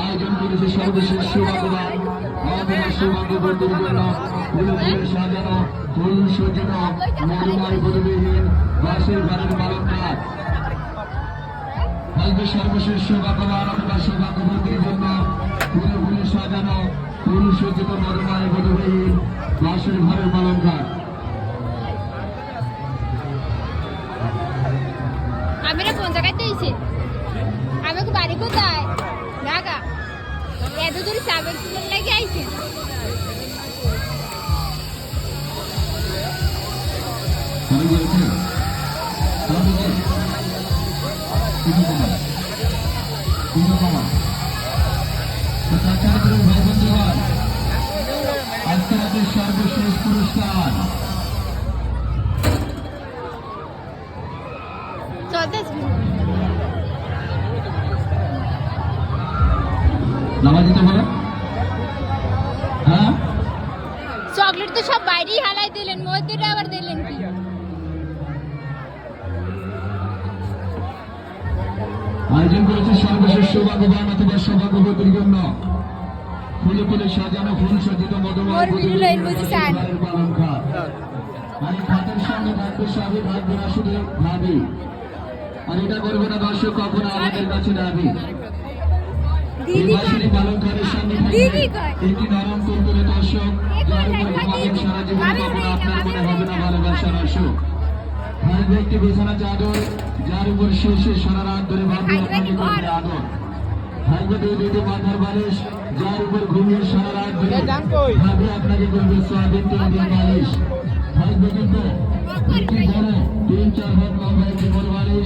আয়োজন করেছে সর্বশেষ সৌভাগ্যবান সৌভাগ্যবতীর জন্য সাজানো ফুল সজ্জিত মধুময় পরিবেহীন বাসের ঘরের বালকনাথ। আজকে সর্বশেষ সৌভাগ্যবান অথবা সৌভাগ্যবতীর জন্য ফুলে ফুলে সাজানো ফুল সজ্জিত মধুময় পরিবেহীন বাসের ঘরের বালকনাথ। আমি কোন জায়গায় দিয়েছি আমাকে বাড়ি কোথায় ঢাকা এত দূর চাবের ফুলের লাগে আইছে আজকে আমাদের সর্বশেষ পুরস্কার নামাজ দিতে পারো। হ্যাঁ চকলেট তো সব বাইরেই হালাই দিলেন মধ্যে আবার দিলেন কি আয়োজন করেছে সর্বশেষ সৌভাগ্যবান অথবা সৌভাগ্যবতীর জন্য ফুলে ফুলে সাজানো ফুল সজ্জিত মধুময় পালন খাত। আর খাতের সঙ্গে থাকবে সবই ভাববে না শুধু ভাবি, আর এটা করবে না দর্শক কখনো আমাদের কাছে দাবি। পালন খাতের সঙ্গে একটি নরম তুলতুলে দর্শক যার উপর ঘুমাবেন সারা জীবন, কখনো আপনার মনে হবে না ভালোবাসার অসুখ। থাকবে একটি বিছানা চাদর যার উপর শেষে সারা রাত ধরে ভাববে আপনাকে করবে আদর। থাকবে দুটি মাথার বালিশ যার উপর ঘুমিয়ে সারা রাত ধরে ভাববে আপনাকে করবে সোয়াবিন তেল বালিশ। থাকবে কিন্তু একটি বড় 3-4 হাত লম্বা একটি বড় বালিশ